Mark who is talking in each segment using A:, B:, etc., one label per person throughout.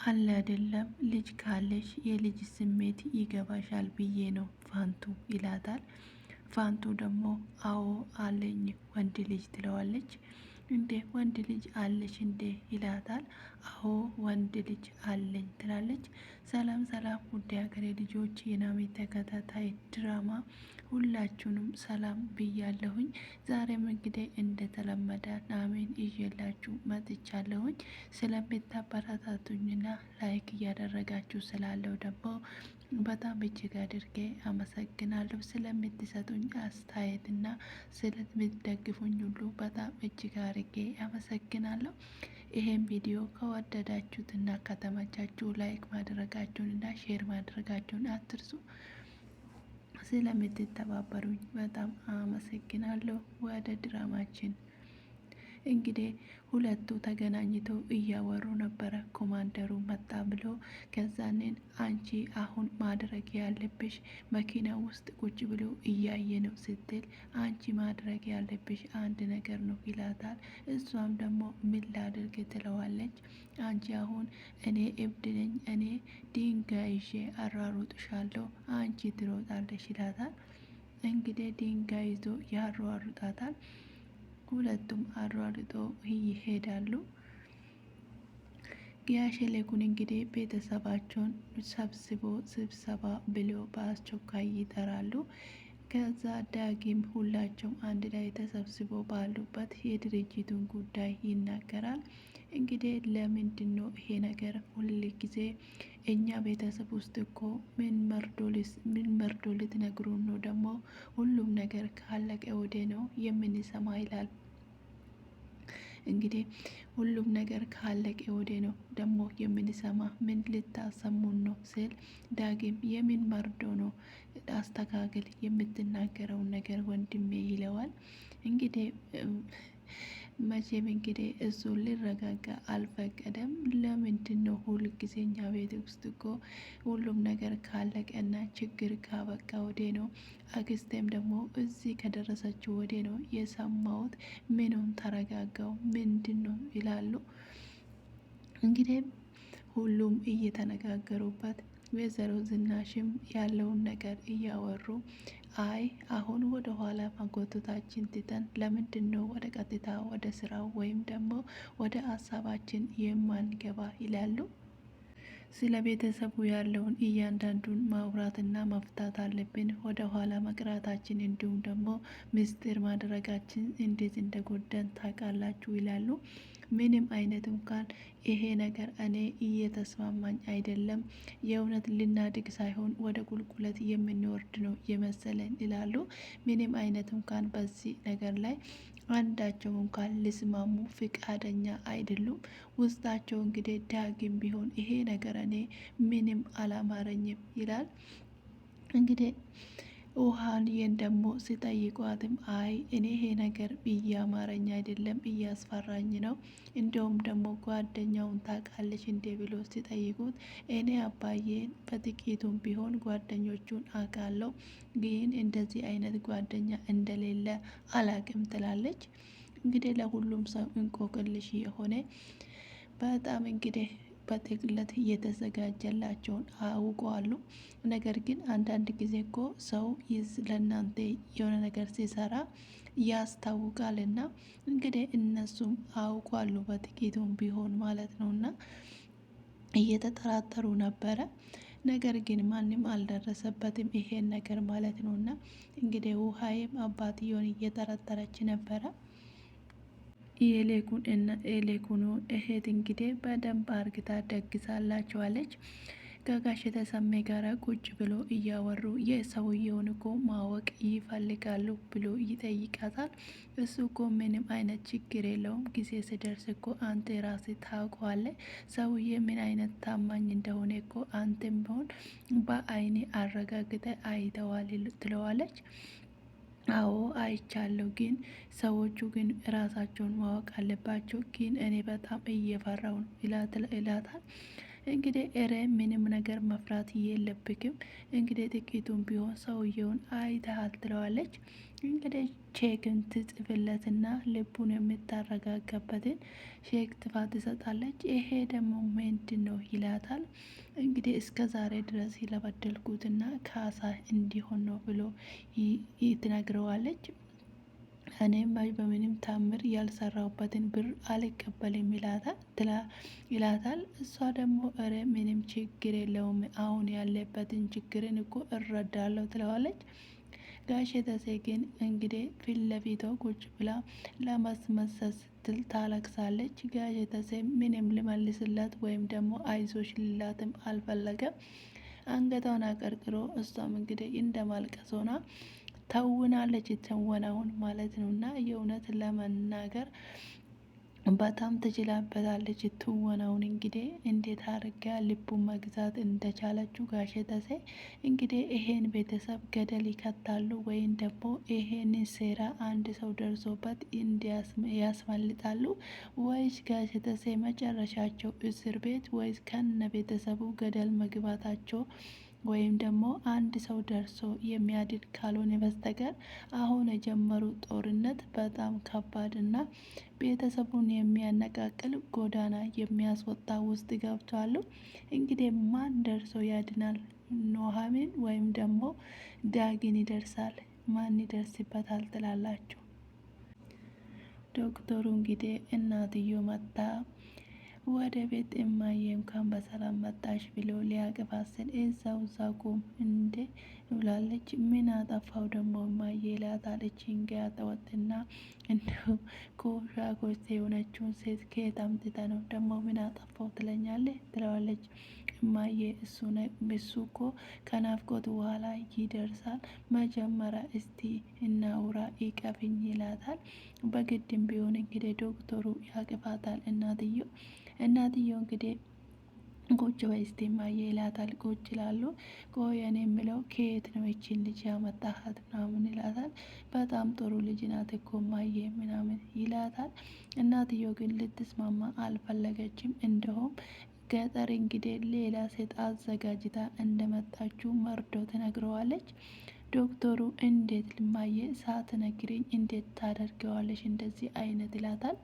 A: አለ አይደለም ልጅ ካለሽ የልጅ ስሜት ይገባሻል ብዬ ነው ፋንቱ ይላታል። ፋንቱ ደግሞ አዎ አለኝ ወንድ ልጅ ትለዋለች። እንዴ ወንድ ልጅ አለሽ እንዴ ይላታል። አዎ ወንድ ልጅ አለኝ ትላለች። ሰላም ሰላም ውድ ሀገሬ ልጆች የናሜ ተከታታይ ድራማ ሁላችሁንም ሰላም ብያለሁኝ። ዛሬም እንግዲህ እንደተለመደ ናሜን ይዤላችሁ መጥቻለሁኝ። ስለምታበረታቱኝና ላይክ እያደረጋችሁ ስላለው ደግሞ በጣም እጅግ አድርጌ አመሰግናለሁ። ስለምትሰጡኝ አስተያየትና ስለምትደግፉኝ ሁሉ በጣም እጅግ አድርጌ አመሰግናለሁ። ይሄን ቪዲዮ ከወደዳችሁትና ከተመቻችሁ ላይክ ማድረጋችሁንና ሼር ማድረጋችሁን አትርሱ። ስለምትተባበሩኝ በጣም አመሰግናለሁ። ወደ ድራማችን እንግዲህ ሁለቱ ተገናኝተው እያወሩ ነበረ። ኮማንደሩ መጣ ብሎ ከዛንን አንቺ አሁን ማድረግ ያለብሽ መኪና ውስጥ ቁጭ ብሎ እያየ ነው ስትል አንቺ ማድረግ ያለብሽ አንድ ነገር ነው ይላታል። እሷም ደግሞ ምን ላድርግ ትለዋለች። አንቺ አሁን እኔ እብድ ነኝ፣ እኔ ድንጋይ ይዤ አሯሩጥሻለሁ፣ አንቺ ትሮጣለሽ ይላታል። እንግዲህ ድንጋይ ይዞ ያሯሩጣታል። ሁለቱም አሯሩጦ ይሄዳሉ። ጋሼ ለኩን እንግዲህ ቤተሰባቸውን ሰብስቦ ስብሰባ ብሎ በአስቸኳይ ይጠራሉ። ከዛ ዳጊም ሁላቸው አንድ ላይ ተሰብስቦ ባሉበት የድርጅቱን ጉዳይ ይናገራል። እንግዲህ ለምንድን ነው ይሄ ነገር ሁል ጊዜ እኛ ቤተሰብ ውስጥ እኮ ምን መርዶ ልትነግሩን ነው? ደግሞ ሁሉም ነገር ካለቀ ወዴ ነው የምንሰማ ይላል። እንግዲህ ሁሉም ነገር ካለቀ ወዴ ነው ደግሞ የምንሰማ? ምን ልታሰሙን ነው ስል ዳግም የምን መርዶ ነው? አስተካክል የምትናገረውን ነገር ወንድሜ ይለዋል። እንግዲህ መቼም እንግዲህ እሱ ሊረጋጋ አልፈቀደም። ለምንድን ነው ሁል ጊዜ እኛ ቤት ውስጥ እኮ ሁሉም ነገር ካለቀና ችግር ካበቃ ወዴ ነው፣ አክስቴም ደግሞ እዚህ ከደረሰችው ወዴ ነው የሰማሁት። ምኑን ተረጋጋው ምንድን ነው ይላሉ። እንግዲህ ሁሉም እየተነጋገሩበት ወይዘሮ ዝናሽም ያለውን ነገር እያወሩ አይ አሁን ወደ ኋላ ማጎተታችን ትተን ለምንድን ነው ወደ ቀጥታ ወደ ስራው ወይም ደግሞ ወደ ሀሳባችን የማንገባ ይላሉ። ስለ ቤተሰቡ ያለውን እያንዳንዱን ማውራትና መፍታት አለብን። ወደ ኋላ መቅራታችን እንዲሁም ደግሞ ምስጢር ማድረጋችን እንዴት እንደጎደን ታውቃላችሁ ይላሉ። ምንም አይነት እንኳን ይሄ ነገር እኔ እየተስማማኝ አይደለም። የእውነት ልናድግ ሳይሆን ወደ ቁልቁለት የምንወርድ ነው የመሰለን ይላሉ። ምንም አይነት እንኳን በዚህ ነገር ላይ አንዳቸው እንኳን ሊስማሙ ፍቃደኛ አይደሉም። ውስጣቸው እንግዲህ ዳግም ቢሆን ይሄ ነገር እኔ ምንም አላማረኝም ይላል። እንግዲህ ውሃንዬን ደግሞ ሲጠይቋትም አይ እኔ ይሄ ነገር እያማረኝ አይደለም እያስፈራኝ ነው፣ እንደውም ደግሞ ጓደኛውን ታውቃለች እንዴ ብሎ ሲጠይቁት እኔ አባዬን በጥቂቱም ቢሆን ጓደኞቹን አውቃለሁ፣ ግን እንደዚህ አይነት ጓደኛ እንደሌለ አላቅም ትላለች። እንግዲህ ለሁሉም ሰው እንቆቅልሽ የሆነ በጣም እንግዲህ በጥቅለት እየተዘጋጀላቸውን አውቀዋሉ። ነገር ግን አንዳንድ ጊዜ እኮ ሰው ለእናንተ የሆነ ነገር ሲሰራ ያስታውቃልና እንግዲህ እነሱም አውቋሉ በጥቂቱም ቢሆን ማለት ነውና እየተጠራጠሩ ነበረ። ነገር ግን ማንም አልደረሰበትም ይሄን ነገር ማለት ነውና እንግዲህ ውሃዬም አባትየውን እየጠረጠረች ነበረ። የሌኩኑ እህት እንግዲህ በደንብ አርግታ ደግሳላቸዋለች። ከጋሽ ተሰሜ ጋር ቁጭ ብሎ እያወሩ የሰውየውን እኮ ማወቅ ይፈልጋሉ ብሎ ይጠይቃታል። እሱ እኮ ምንም አይነት ችግር የለውም፣ ጊዜ ስደርስ እኮ አንተ ራስህ ታውቀዋለህ፣ ሰውዬ ምን አይነት ታማኝ እንደሆነ እኮ አንተም ቢሆን በአይኔ አረጋግጠ አይተዋል ትለዋለች። አዎ አይቻለሁ፣ ግን ሰዎቹ ግን ራሳቸውን ማወቅ አለባቸው፣ ግን እኔ በጣም እየፈራው ነው ይላታል። እንግዲህ እረ ምንም ነገር መፍራት የለብክም እንግዲህ ጥቂቱን ቢሆን ሰውየውን አይተሃል ትለዋለች። እንግዲህ ቼክን ትጽፍለትና ልቡን የምታረጋጋበትን ቼክ ትፋ ትሰጣለች። ይሄ ደግሞ ምንድን ነው ይላታል። እንግዲህ እስከ ዛሬ ድረስ ለበደልኩትና ካሳ እንዲሆን ነው ብሎ ትነግረዋለች። እኔም በምንም ታምር ያልሰራሁበትን ብር አልቀበልም ይላታል። እሷ ደግሞ እረ ምንም ችግር የለውም አሁን ያለበትን ችግርን እኮ እረዳለሁ ትለዋለች። ጋሼ ተሴ ግን እንግዲህ ፊት ለፊቷ ቁጭ ብላ ለማስመሰል ስትል ታለቅሳለች። ጋሼ ተሴ ምንም ልመልስላት ወይም ደግሞ አይዞሽ ልላትም አልፈለገም። አንገቷን አቀርቅሮ እሷም እንግዲህ እንደ ማልቀስ ሆና ተውናለች ትወናውን ማለት ነው። እና የእውነት ለመናገር በጣም ትችላበታለች ትወናውን። እንግዲህ እንዴት አድርጋ ልቡን መግዛት እንደቻለችው ጋሼ ተሴ እንግዲህ ይሄን ቤተሰብ ገደል ይከታሉ ወይም ደግሞ ይሄንን ሴራ አንድ ሰው ደርሶበት ያስመልጣሉ ወይስ ጋሼ ተሴ መጨረሻቸው እስር ቤት ወይስ ከነ ቤተሰቡ ገደል መግባታቸው ወይም ደግሞ አንድ ሰው ደርሶ የሚያድን ካልሆነ በስተቀር አሁን የጀመሩት ጦርነት በጣም ከባድ እና ቤተሰቡን የሚያነቃቅል ጎዳና የሚያስወጣ ውስጥ ገብቷሉ። እንግዲህ ማን ደርሶ ያድናል? ኑሃሚን ወይም ደግሞ ዳግን ይደርሳል? ማን ይደርስበታል ትላላችሁ? ዶክተሩ እንግዲህ እናትዮ መጣ ወደ ቤት እማዬ እንኳን በሰላም መጣሽ ብሎ ሊያቅፋት ስል እዛ ቁም እንዴ ብላለች። ምን አጠፋው ደግሞ እማዬ ይላታለች። እንግያ ተወጥና እንዲሁ ኮሻ ኮስቴ የሆነችውን ሴት ከየት አምጥተ ነው ደግሞ ምን አጠፋው ትለኛለህ ትለዋለች። እማዬ እሱ እኮ ከናፍቆት በኋላ ይደርሳል። መጀመሪያ እስቲ እናውራ ይቀፍኝ ይላታል። በግድም ቢሆን እንግዲህ ዶክተሩ ያቅፋታል። እናትየው እንግዲህ ቁጭ በይ እስቲ እማዬ ይላታል። ቁጭ ይላሉ። ቆይ እኔ የምለው ከየት ነው ይቺን ልጅ ያመጣሃት ምናምን ይላታል። በጣም ጥሩ ልጅ ናት እኮ እማዬ ምናምን ይላታል። እናትየው ግን ልትስማማ አልፈለገችም። እንደውም ገጠር እንግዲህ ሌላ ሴት አዘጋጅታ እንደመጣችው መርዶ ትነግረዋለች። ዶክተሩ እንዴት ልማየ ሳትነግሪኝ እንዴት ታደርገዋለሽ እንደዚህ አይነት ይላታል።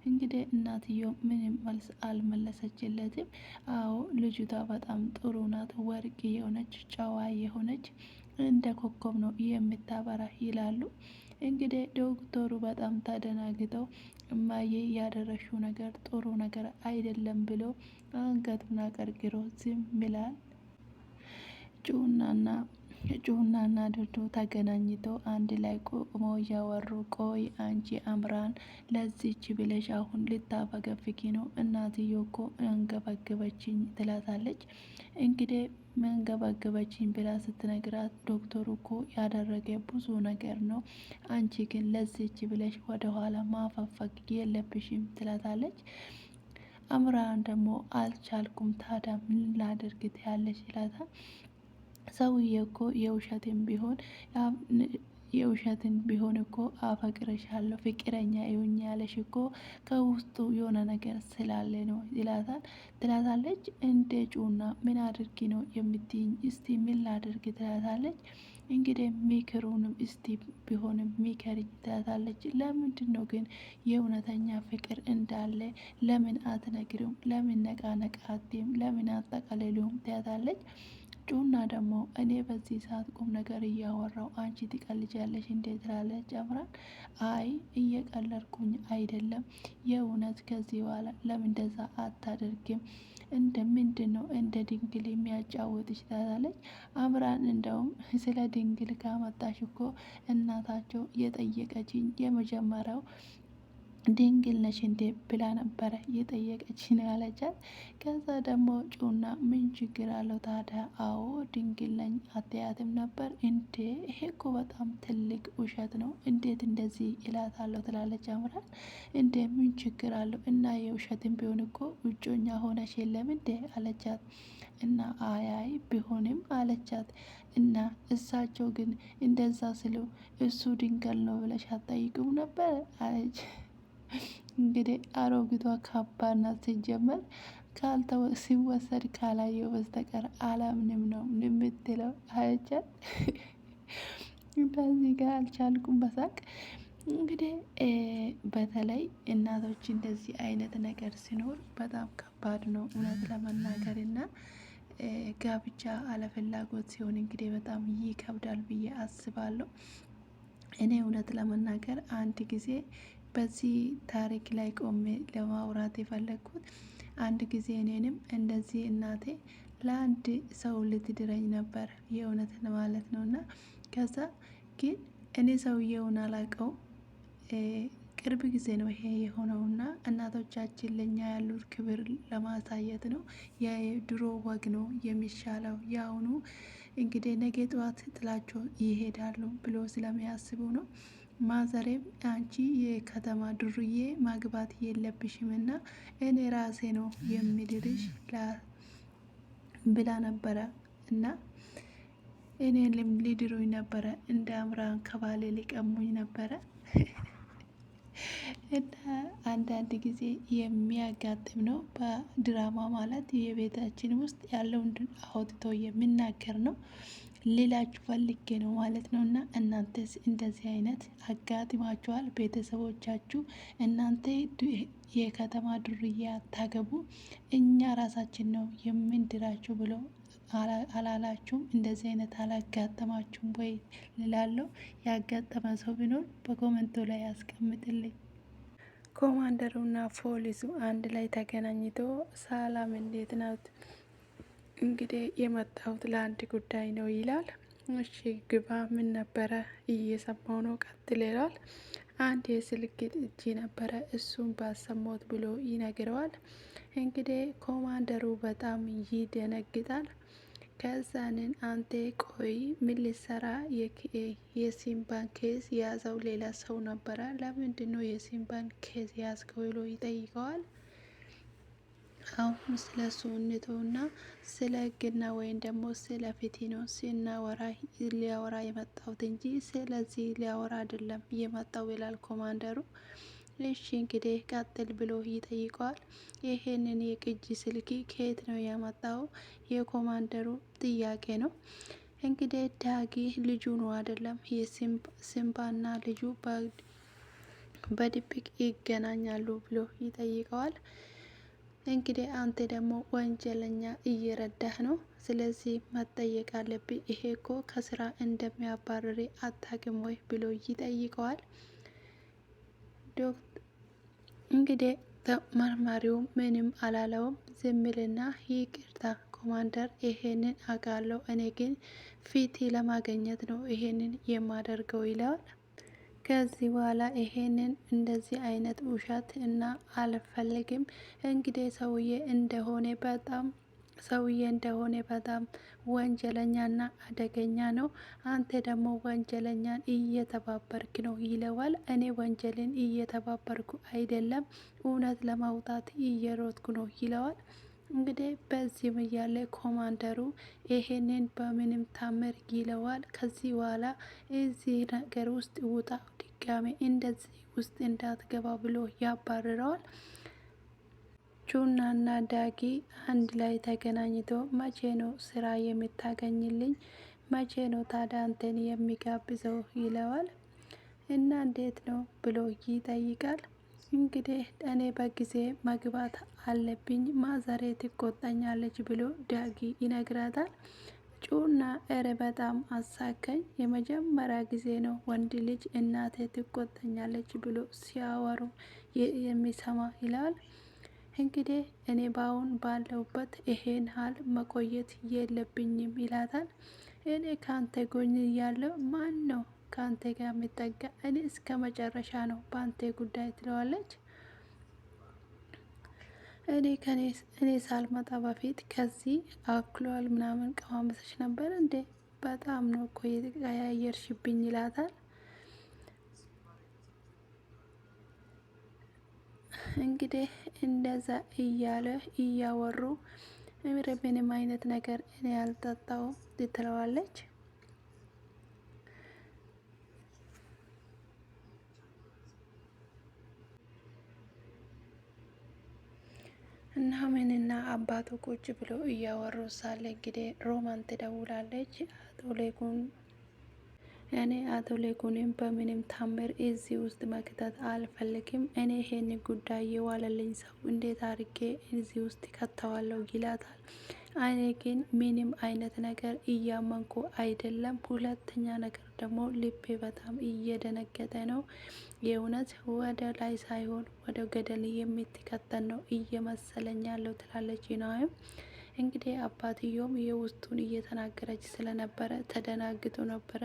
A: እንግዲህ እናትየው ምንም መልስ አልመለሰችለትም። አዎ ልጅቷ በጣም ጥሩ ናት፣ ወርቅ የሆነች ጨዋ የሆነች እንደ ኮከብ ነው የምታበራ ይላሉ። እንግዲህ ዶክተሩ በጣም ተደናግጠው እማዬ ያደረሽው ነገር ጥሩ ነገር አይደለም ብሎ አንገቱን አቀርቅሮ ዝም ይላል። ጩናና ድርቶ ተገናኝተው አንድ ላይ ቆመው እያወሩ ቆይ አንቺ አምራን ለዚች ብለሽ አሁን ልታፈገፍጊ ነው? እናትዮ እኮ አንገበገበችኝ ትላታለች። እንግዲህ መንገበገበችኝ ብላ ስትነግራት ዶክተሩ እኮ ያደረገ ብዙ ነገር ነው፣ አንቺ ግን ለዚች ብለሽ ወደኋላ ማፈግፈግ የለብሽም ትላታለች። አምራን ደግሞ አልቻልኩም ታዲያ ምን ላድርግ ትያለሽ ይላታል። ሰውዬ እኮ የውሸትን ቢሆን እኮ አፈቅርሻለሁ ፍቅረኛ ይሁኝ ያለሽ እኮ ከውስጡ የሆነ ነገር ስላለ ነው ትላታለች። እንደ ጩና ምን አድርጊ ነው የምትይኝ? እስቲ ምን ላድርግ ትላታለች። እንግዲህ ሚክሩንም እስቲ ቢሆንም ሚከርኝ ትላታለች። ለምንድን ነው ግን የእውነተኛ ፍቅር እንዳለ ለምን አትነግሪውም? ለምን ነቃነቃቴም ለምን አጠቃለሉም ትላታለች። ጩና ደግሞ እኔ በዚህ ሰዓት ቁም ነገር እያወራው አንቺ ትቀልጃለሽ እንዴት ትላለች አምራን። አይ እየቀለድኩኝ አይደለም የእውነት ከዚህ በኋላ ለምን እንደዛ አታደርግም? እንደ ምንድን ነው እንደ ድንግል የሚያጫውትሽ ትላለች። አምራን እንደውም ስለ ድንግል ካመጣሽ እኮ እናታቸው የጠየቀችኝ የመጀመሪያው ድንግል ነሽ እንዴ ብላ ነበረ የጠየቀች ነው ያለቻት። ከዛ ደግሞ ጩና ምን ችግር አለው ታዲያ? አዎ ድንግል ነኝ አትያትም ነበር እንዴ? ይሄ እኮ በጣም ትልቅ ውሸት ነው፣ እንዴት እንደዚህ ይላታለሁ ትላለች አምራን። እንዴ ምን ችግር አለው? እና የውሸትም ቢሆን እኮ እጮኛ ሆነሽ የለም እንዴ አለቻት። እና አያይ ቢሆንም አለቻት። እና እሳቸው ግን እንደዛ ስሉ እሱ ድንገል ነው ብለሽ አትጠይቁም ነበር አለች። እንግዲህ አሮጊቷ ከባድ ናት ሲጀመር። ሲወሰድ ካላየው በስተቀር አላምንም ነው የምትለው። አይቻል በዚህ ጋር አልቻልኩም በሳቅ። እንግዲህ በተለይ እናቶች እንደዚህ አይነት ነገር ሲኖር በጣም ከባድ ነው እውነት ለመናገር እና ጋብቻ አለፍላጎት ሲሆን እንግዲህ በጣም ይከብዳል ብዬ አስባለሁ። እኔ እውነት ለመናገር አንድ ጊዜ በዚህ ታሪክ ላይ ቆሜ ለማውራት የፈለግኩት አንድ ጊዜ እኔንም እንደዚህ እናቴ ለአንድ ሰው ልትድረኝ ነበር የእውነት ማለት ነው። እና ከዛ ግን እኔ ሰውየውን አላቀው ቅርብ ጊዜ ነው ይሄ የሆነውና እናቶቻችን ለኛ ያሉት ክብር ለማሳየት ነው። የድሮ ወግ ነው የሚሻለው። የአሁኑ እንግዲህ ነገ ጠዋት ጥላቸው ይሄዳሉ ብሎ ስለሚያስቡ ነው። ማዘሬም አንቺ የከተማ ዱርዬ ማግባት የለብሽምና እኔ ራሴ ነው የሚድርሽ ብላ ነበረ። እና እኔን ሊድሩኝ ነበረ እንደ አምራን ከባሌ ሊቀሙኝ ነበረ። እና አንዳንድ ጊዜ የሚያጋጥም ነው። በድራማ ማለት የቤታችን ውስጥ ያለውን አውጥቶ የሚናገር ነው ሌላችሁ ፈልጌ ነው ማለት ነው። እና እናንተስ እንደዚህ አይነት አጋጥሟችኋል? ቤተሰቦቻችሁ እናንተ የከተማ ዱርዬ አታገቡ እኛ ራሳችን ነው የምንድራችሁ ብሎ አላላችሁም? እንደዚህ አይነት አላጋጠማችሁም ወይ ልላለው። ያጋጠመ ሰው ቢኖር በኮመንቱ ላይ ያስቀምጥልኝ። ኮማንደሩና ፖሊሱ አንድ ላይ ተገናኝቶ ሰላም እንዴት ናት? እንግዲህ የመጣሁት ለአንድ ጉዳይ ነው ይላል። እሺ ግባ፣ ምን ነበረ? እየሰማው ነው፣ ቀጥል ይላል። አንድ የስልክ ጥጂ ነበረ እሱን ባሰሞት ብሎ ይነግረዋል። እንግዲህ ኮማንደሩ በጣም ይደነግጣል። ከዛንን አንተ ቆይ ምን ልሰራ? የሲምባን ኬዝ የያዘው ሌላ ሰው ነበረ፣ ለምንድነው የሲምባን ኬዝ የያዝከው ብሎ ይጠይቀዋል። አሁን ስለ እሱ እንተውና ስለ ህግና ወይም ደግሞ ስለ ፍትህ ነው ሲናወራ ሊያወራ የመጣሁት እንጂ ስለዚህ ሊያወራ አይደለም የመጣው ይላል ኮማንደሩ። እሺ እንግዲህ ቀጥል ብሎ ይጠይቀዋል። ይሄንን የቅጂ ስልክ ከየት ነው ያመጣው? የኮማንደሩ ጥያቄ ነው። እንግዲህ ዳጊ ልጁ ነው አይደለም? የሲምባና ልጁ በድብቅ ይገናኛሉ ብሎ ይጠይቀዋል። እንግዲህ አንተ ደግሞ ወንጀለኛ እየረዳህ ነው፣ ስለዚህ መጠየቅ አለብህ። ይሄ እኮ ከስራ እንደሚያባርር አታውቅም ወይ ብሎ ይጠይቀዋል። እንግዲህ መርማሪው ምንም አላለውም። ዝምልና ይቅርታ ኮማንደር፣ ይሄንን አውቃለሁ፣ እኔ ግን ፊት ለማገኘት ነው ይሄንን የማደርገው ይለዋል። ከዚህ በኋላ ይሄንን እንደዚህ አይነት ውሸት እና አልፈልግም። እንግዲህ ሰውዬ እንደሆነ በጣም ወንጀለኛና አደገኛ ነው። አንተ ደግሞ ወንጀለኛን እየተባበርክ ነው ይለዋል። እኔ ወንጀልን እየተባበርኩ አይደለም፣ እውነት ለማውጣት እየሮጥኩ ነው ይለዋል። እንግዲህ በዚህም እያለ ኮማንደሩ ይሄንን በምንም ታምር ይለዋል። ከዚህ በኋላ እዚህ ነገር ውስጥ ውጣ፣ ድጋሜ እንደዚህ ውስጥ እንዳትገባ ብሎ ያባርረዋል። ቹናና ዳጊ አንድ ላይ ተገናኝቶ መቼ ነው ስራ የምታገኝልኝ? መቼ ነው ታዲያ አንተን የሚጋብዘው ይለዋል። እና እንዴት ነው ብሎ ይጠይቃል። እንግዲህ እኔ በጊዜ መግባት አለብኝ፣ ማዘሬ ትቆጣኛለች ብሎ ዳጊ ይነግራታል። ጩና እረ በጣም አሳከኝ፣ የመጀመሪያ ጊዜ ነው ወንድ ልጅ እናቴ ትቆጣኛለች ብሎ ሲያወሩ የሚሰማ ይላል። እንግዲህ እኔ ባሁን ባለውበት ይሄን ሀል መቆየት የለብኝም ይላታል። እኔ ካንተ ጎን ያለው ማን ነው ካንተ ጋር የሚጠጋ? እኔ እስከ መጨረሻ ነው በአንተ ጉዳይ ትለዋለች። እኔ ሳልመጣ በፊት ከዚህ አክሏል ምናምን ቀማመሰች ነበር እንዴ? በጣም ነው እኮ የተቀያየርሽብኝ ይላታል። እንግዲህ እንደዛ እያለ እያወሩ ምንም አይነት ነገር እኔ ያልጠጣው ትለዋለች። ኑሃሚንና አባቱ ቁጭ ብሎ እያወሩ ሳለ እንግዲህ ሮማን ትደውላለች። እኔ አቶ ሌኩንን በምንም ታምር እዚህ ውስጥ መክተት አልፈልግም። እኔ ይሄን ጉዳይ የዋለልኝ ሰው እንዴት አድርጌ እዚህ ውስጥ ከተዋለው ይላታል። እኔ ግን ምንም አይነት ነገር እያመንኩ አይደለም። ሁለተኛ ነገር ደግሞ ልቤ በጣም እየደነገጠ ነው። የእውነት ወደ ላይ ሳይሆን ወደ ገደል የምትከተን ነው እየመሰለኝ ያለው ትላለች ናይም። እንግዲህ አባትየውም የውስጡን እየተናገረች ስለነበረ ተደናግጦ ነበረ።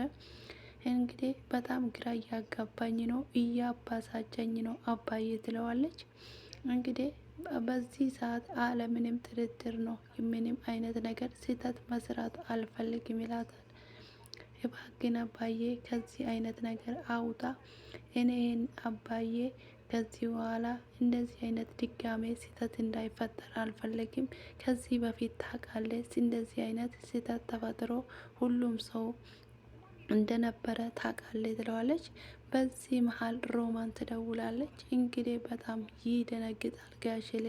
A: እንግዲህ በጣም ግራ እያጋባኝ ነው፣ እያባሳጨኝ ነው አባዬ ትለዋለች። እንግዲህ በዚህ ሰዓት አለምንም ጥርጥር ነው ምንም አይነት ነገር ስህተት መስራት አልፈልግም ይላታል። እባክህን አባዬ ከዚህ አይነት ነገር አውጣ። እኔን አባዬ ከዚህ በኋላ እንደዚህ አይነት ድጋሜ ስህተት እንዳይፈጠር አልፈለግም። ከዚህ በፊት ታውቃለህ እንደዚህ አይነት ስህተት ተፈጥሮ ሁሉም ሰው እንደነበረ ታውቃለህ ትለዋለች። በዚህ መሀል ሮማን ትደውላለች። እንግዲህ በጣም ይደነግጣል ጋሽሌ።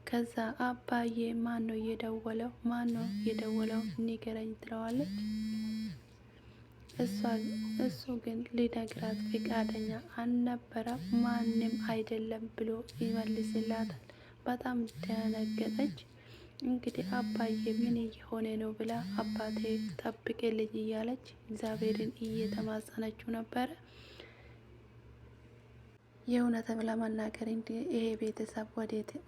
A: ከዛ አባዬ ማን ነው የደወለው? ማን ነው የደወለው ንገረኝ ትለዋለች። እሱ ግን ሊነግራት ፍቃደኛ አልነበረም። ማንም አይደለም ብሎ ይመልስላታል። በጣም ደነገጠች። እንግዲህ አባዬ ምን እየሆነ ነው ብላ አባቴ ጠብቅልኝ እያለች እግዚአብሔርን እየተማጸነችው ነበረ። የእውነት ለመናገር ይሄ ቤተሰብ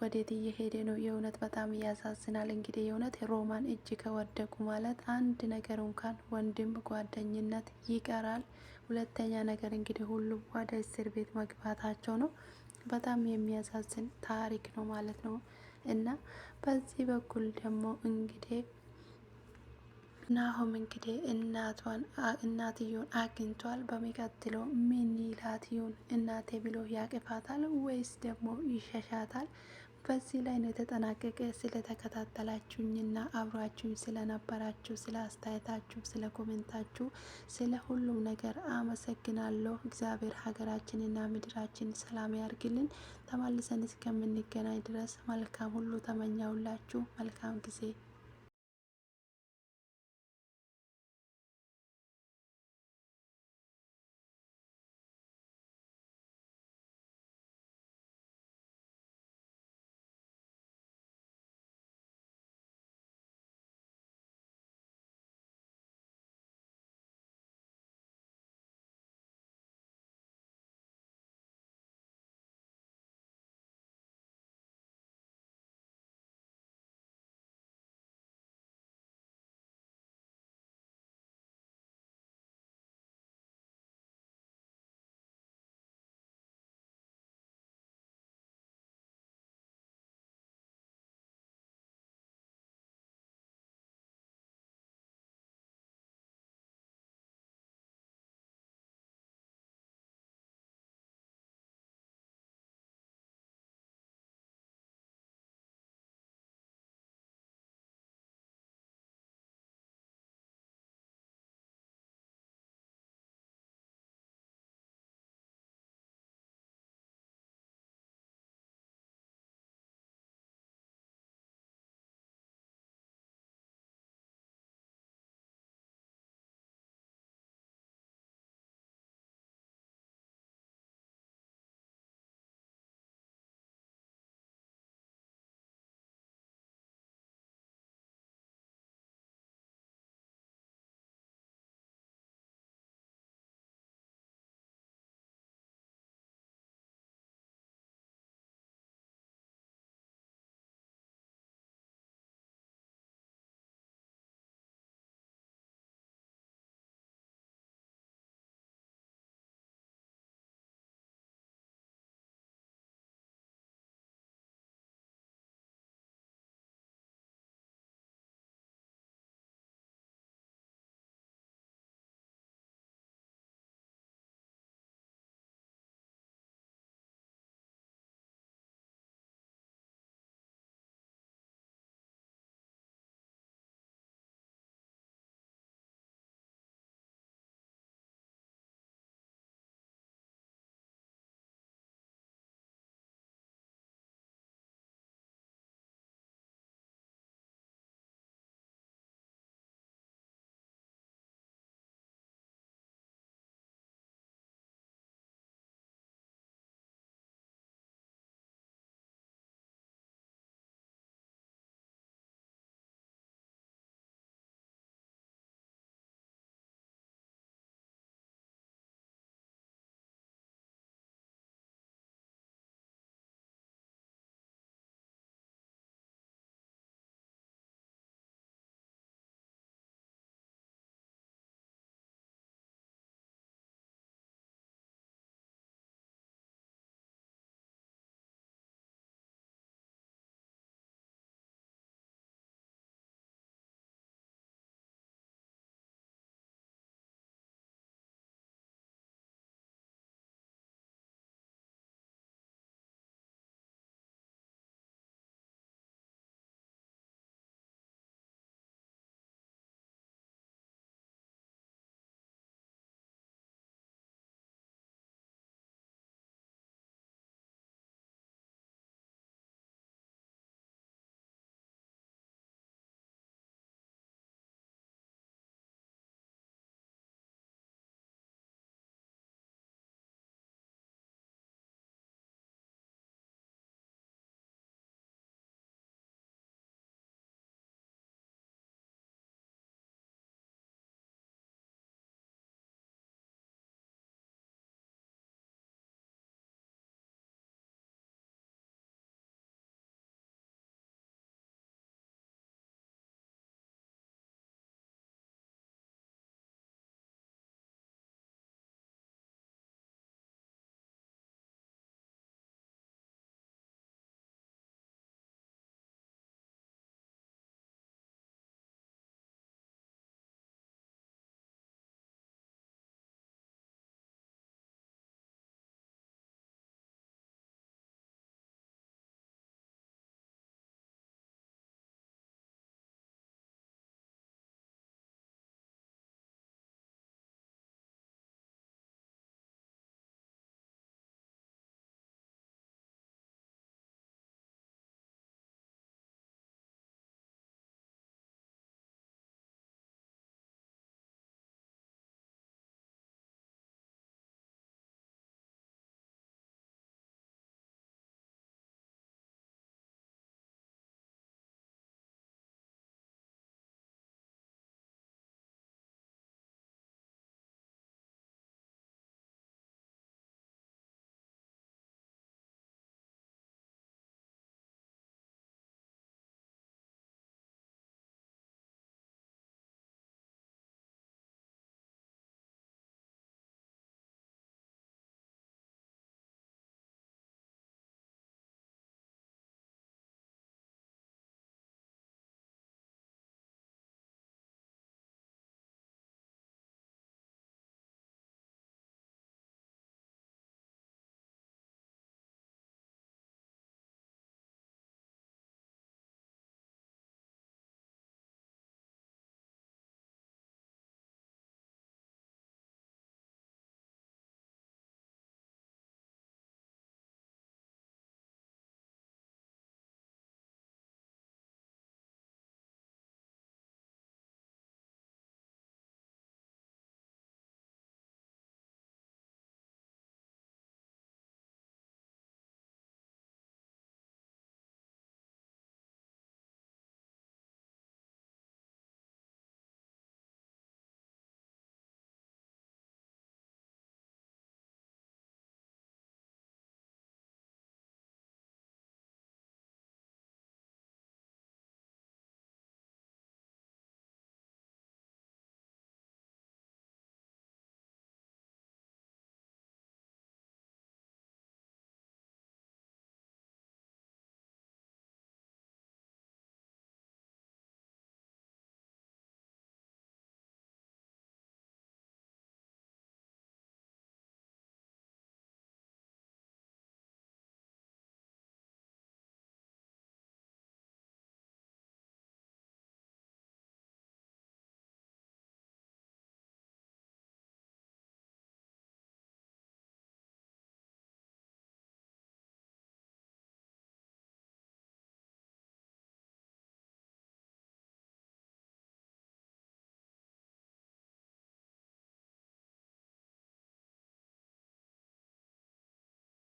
A: ወዴት እየሄደ ነው? የእውነት በጣም ያሳዝናል። እንግዲህ የእውነት ሮማን እጅ ከወደቁ ማለት አንድ ነገር እንኳን ወንድም ጓደኝነት ይቀራል። ሁለተኛ ነገር እንግዲህ ሁሉም ወደ እስር ቤት መግባታቸው ነው። በጣም የሚያሳዝን ታሪክ ነው ማለት ነው። እና በዚህ በኩል ደግሞ እንግዲህ ናሆም እንግዲህ እናትየውን አግኝቷል። በሚቀጥለው ምን ይላት ይሁን? እናቴ ብሎ ያቅፋታል ወይስ ደግሞ ይሸሻታል? በዚህ ላይ ነው የተጠናቀቀ። ስለተከታተላችሁኝና አብራችሁኝ ስለነበራችሁ፣ ስለ አስተያየታችሁ፣ ስለ ኮሜንታችሁ፣ ስለ ሁሉም ነገር አመሰግናለሁ። እግዚአብሔር ሀገራችንና ምድራችን ሰላም ያርግልን። ተመልሰን እስከምንገናኝ ድረስ መልካም ሁሉ ተመኛውላችሁ። መልካም ጊዜ